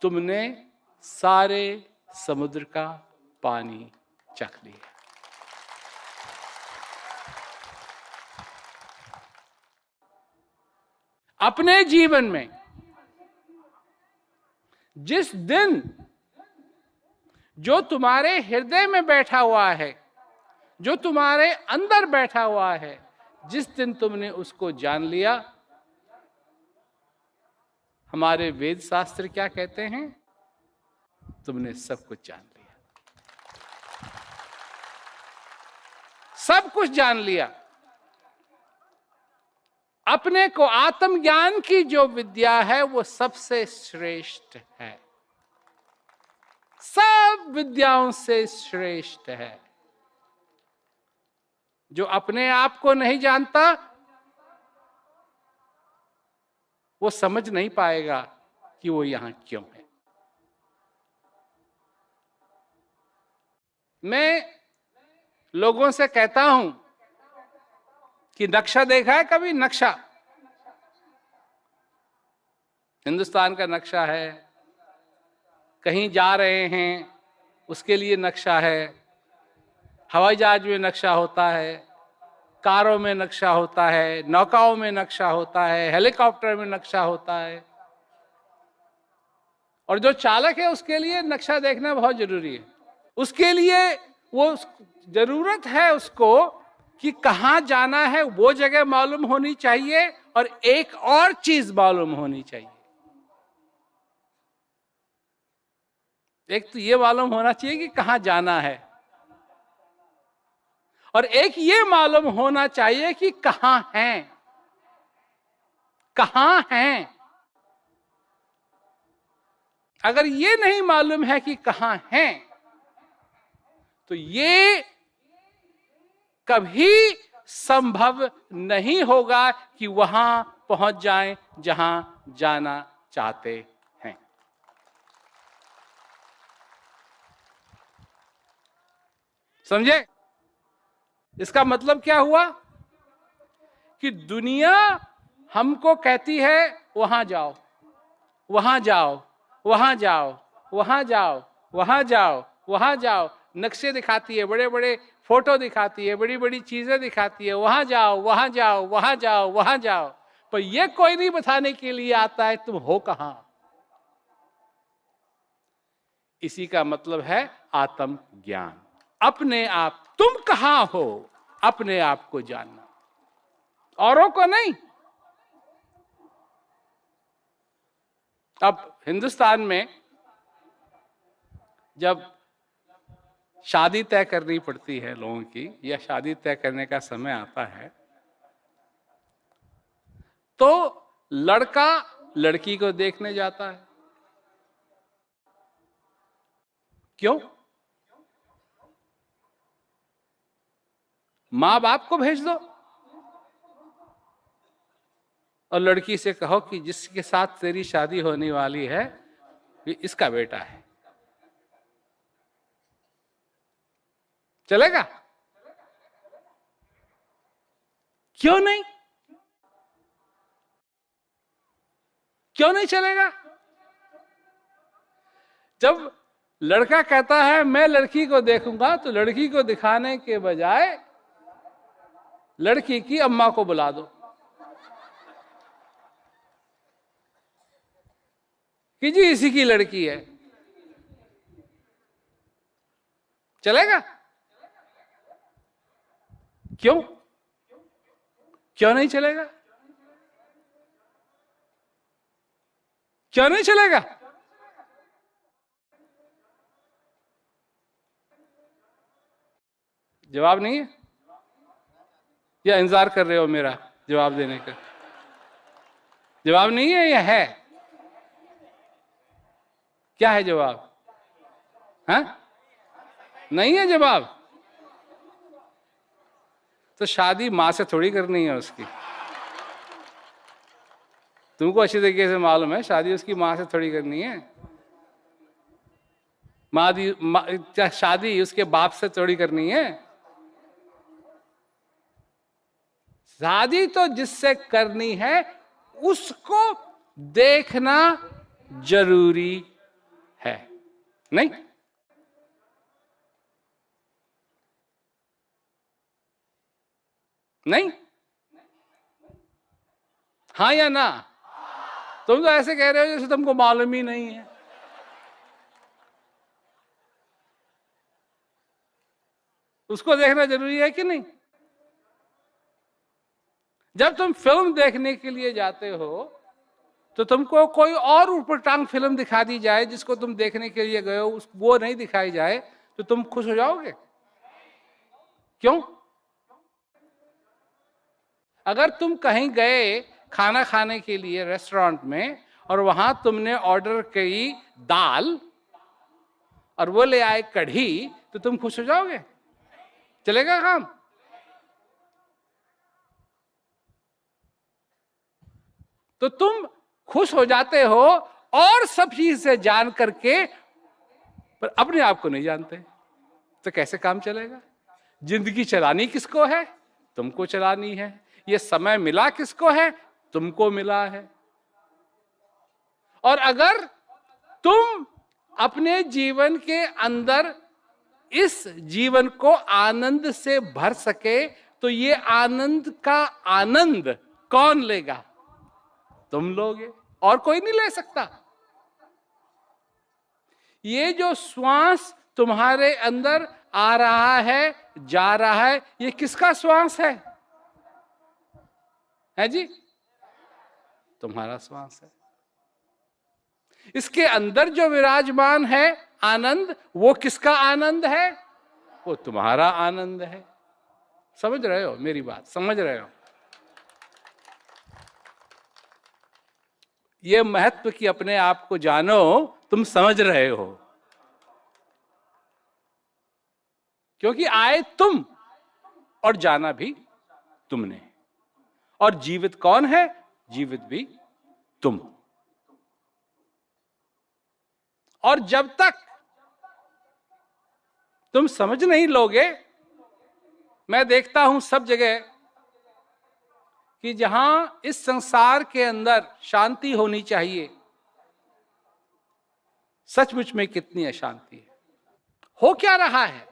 तुमने सारे समुद्र का पानी चख लिया। अपने जीवन में जिस दिन जो तुम्हारे हृदय में बैठा हुआ है, जो तुम्हारे अंदर बैठा हुआ है, जिस दिन तुमने उसको जान लिया, हमारे वेद शास्त्र क्या कहते हैं? तुमने सब कुछ जान लिया, सब कुछ जान लिया। अपने को आत्मज्ञान की जो विद्या है वो सबसे श्रेष्ठ है, सब विद्याओं से श्रेष्ठ है। जो अपने आप को नहीं जानता वो समझ नहीं पाएगा कि वो यहां क्यों है। मैं लोगों से कहता हूं कि नक्शा देखा है कभी? नक्शा, हिंदुस्तान का नक्शा है, कहीं जा रहे हैं उसके लिए नक्शा है, हवाई जहाज में नक्शा होता है, कारों में नक्शा होता है, नौकाओं में नक्शा होता है, हेलीकॉप्टर में नक्शा होता है। और जो चालक है उसके लिए नक्शा देखना बहुत जरूरी है। उसके लिए वो जरूरत है उसको कि कहां जाना है वो जगह मालूम होनी चाहिए, और एक और चीज मालूम होनी चाहिए। एक तो ये मालूम होना चाहिए कि कहां जाना है, और एक ये मालूम होना चाहिए कि कहां हैं, कहां हैं। अगर ये नहीं मालूम है कि कहां हैं, तो ये कभी संभव नहीं होगा कि वहां पहुंच जाएं जहां जाना चाहते हैं। समझे? इसका मतलब क्या हुआ कि दुनिया हमको कहती है वहां जाओ, वहां जाओ, वहां जाओ, वहां जाओ, वहां जाओ, वहां जाओ। नक्शे दिखाती है, बड़े बड़े फोटो दिखाती है, बड़ी बड़ी चीजें दिखाती है, वहां जाओ, वहां जाओ, वहां जाओ, वहां जाओ। पर यह कोई नहीं बताने के लिए आता है तुम हो कहां। इसी का मतलब है आत्म ज्ञान। अपने आप तुम कहां हो, अपने आप को जानना, औरों को नहीं। अब हिंदुस्तान में जब शादी तय करनी पड़ती है लोगों की, या शादी तय करने का समय आता है, तो लड़का लड़की को देखने जाता है। क्यों? मां बाप को भेज दो और लड़की से कहो कि जिसके साथ तेरी शादी होने वाली है ये इसका बेटा है। चलेगा? क्यों नहीं? क्यों नहीं चलेगा? जब लड़का कहता है मैं लड़की को देखूंगा, तो लड़की को दिखाने के बजाय लड़की की अम्मा को बुला दो कि जी इसी की लड़की है। चलेगा? क्यों? क्यों नहीं चलेगा? क्यों नहीं चलेगा? जवाब नहीं है या इंतजार कर रहे हो मेरा जवाब देने का? जवाब नहीं है या है? क्या है जवाब? हाँ? नहीं है जवाब? तो शादी मां से थोड़ी करनी है उसकी। तुमको अच्छी तरीके से मालूम है शादी उसकी मां से थोड़ी करनी है। शादी उसके बाप से थोड़ी करनी है। शादी तो जिससे करनी है उसको देखना जरूरी है? नहीं। नहीं? हाँ या ना? तुम तो ऐसे कह रहे हो जैसे तुमको मालूम ही नहीं है। उसको देखना जरूरी है कि नहीं? जब तुम फिल्म देखने के लिए जाते हो तो तुमको कोई और ऊपर-टांग फिल्म दिखा दी जाए जिसको तुम देखने के लिए गए हो, वो नहीं दिखाई जाए तो तुम खुश हो जाओगे? क्यों? अगर तुम कहीं गए खाना खाने के लिए रेस्टोरेंट में और वहां तुमने ऑर्डर की दाल और वो ले आए कढ़ी, तो तुम खुश हो जाओगे? चलेगा काम? तो तुम खुश हो जाते हो और सब चीज से जान करके, पर अपने आप को नहीं जानते, तो कैसे काम चलेगा? जिंदगी चलानी किसको है? तुमको चलानी है। ये समय मिला किसको है? तुमको मिला है। और अगर तुम अपने जीवन के अंदर इस जीवन को आनंद से भर सके, तो ये आनंद का आनंद कौन लेगा? तुम लोगे, और कोई नहीं ले सकता। ये जो श्वास तुम्हारे अंदर आ रहा है, जा रहा है, ये किसका श्वास है? है जी? तुम्हारा श्वास है। इसके अंदर जो विराजमान है आनंद, वो किसका आनंद है? वो तुम्हारा आनंद है। समझ रहे हो मेरी बात? समझ रहे हो? ये महत्व की अपने आप को जानो, तुम समझ रहे हो। क्योंकि आए तुम और जाना भी तुमने, और जीवित कौन है? जीवित भी तुम। और जब तक तुम समझ नहीं लोगे, मैं देखता हूं सब जगह कि जहां इस संसार के अंदर शांति होनी चाहिए, सचमुच में कितनी अशांति है। हो क्या रहा है?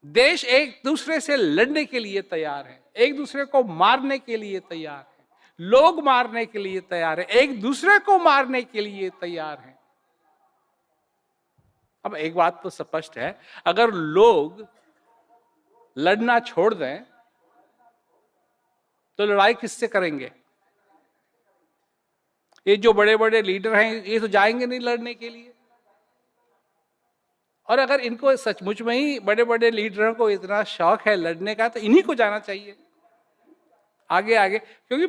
देश एक दूसरे से लड़ने के लिए तैयार है, एक दूसरे को मारने के लिए तैयार है, लोग मारने के लिए तैयार है, एक दूसरे को मारने के लिए तैयार है। अब एक बात तो स्पष्ट है, अगर लोग लड़ना छोड़ दें तो लड़ाई किससे करेंगे? ये जो बड़े बड़े लीडर हैं, ये तो जाएंगे नहीं लड़ने के लिए। और अगर इनको सचमुच में ही बड़े बड़े लीडरों को इतना शौक है लड़ने का, तो इन्हीं को जाना चाहिए आगे आगे। क्योंकि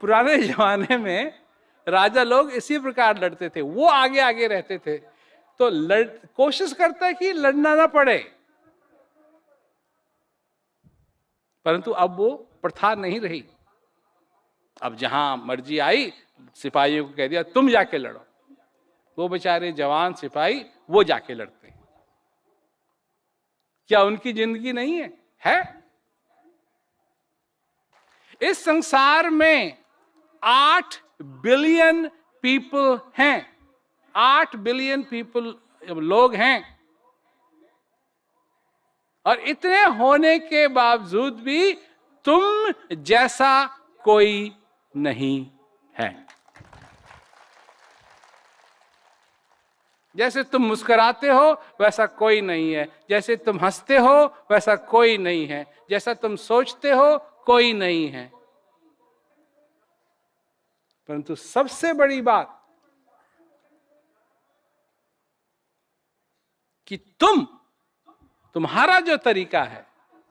पुराने जमाने में राजा लोग इसी प्रकार लड़ते थे, वो आगे आगे रहते थे, तो कोशिश करता है कि लड़ना ना पड़े। परंतु अब वो प्रथा नहीं रही। अब जहां मर्जी आई, सिपाहियों को कह दिया तुम जाके लड़ो। वो बेचारे जवान सिपाही वो जाके लड़ते हैं। क्या उनकी जिंदगी नहीं है? है। इस संसार में 8 बिलियन पीपल हैं, 8 बिलियन पीपल लोग हैं, और इतने होने के बावजूद भी तुम जैसा कोई नहीं है। जैसे तुम मुस्कुराते हो वैसा कोई नहीं है, जैसे तुम हंसते हो वैसा कोई नहीं है, जैसा तुम सोचते हो कोई नहीं है। परंतु सबसे बड़ी बात कि तुम्हारा जो तरीका है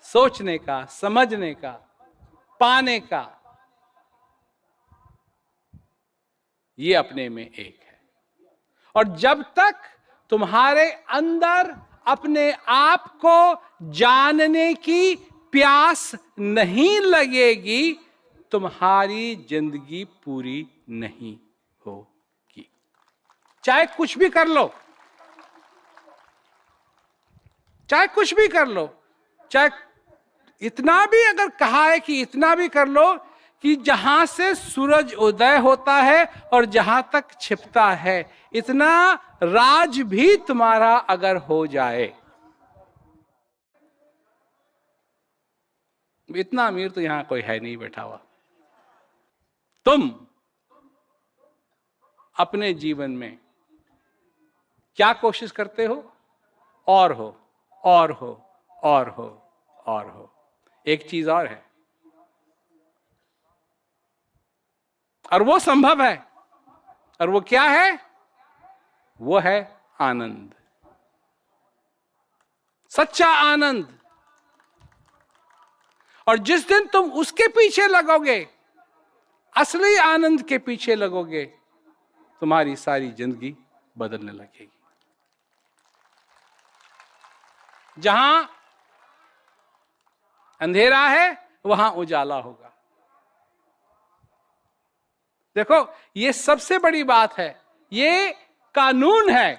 सोचने का, समझने का, पाने का, ये अपने में एक है। और जब तक तुम्हारे अंदर अपने आप को जानने की प्यास नहीं लगेगी, तुम्हारी जिंदगी पूरी नहीं होगी। चाहे कुछ भी कर लो, चाहे कुछ भी कर लो, चाहे इतना भी अगर कहा है कि इतना भी कर लो कि जहां से सूरज उदय होता है और जहां तक छिपता है, इतना राज भी तुम्हारा अगर हो जाए, इतना अमीर तो यहां कोई है नहीं बैठा हुआ, तुम अपने जीवन में क्या कोशिश करते हो? और हो, और हो, और हो, और हो। एक चीज और है, और वो संभव है, और वो क्या है? वो है आनंद, सच्चा आनंद। और जिस दिन तुम उसके पीछे लगोगे, असली आनंद के पीछे लगोगे, तुम्हारी सारी जिंदगी बदलने लगेगी। जहां अंधेरा है वहां उजाला होगा। देखो, ये सबसे बड़ी बात है, ये कानून है,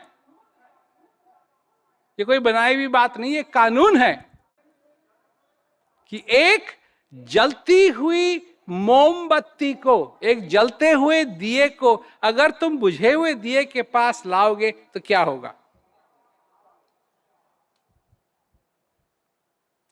ये कोई बनाई हुई बात नहीं, ये कानून है कि एक जलती हुई मोमबत्ती को, एक जलते हुए दिए को अगर तुम बुझे हुए दिए के पास लाओगे तो क्या होगा?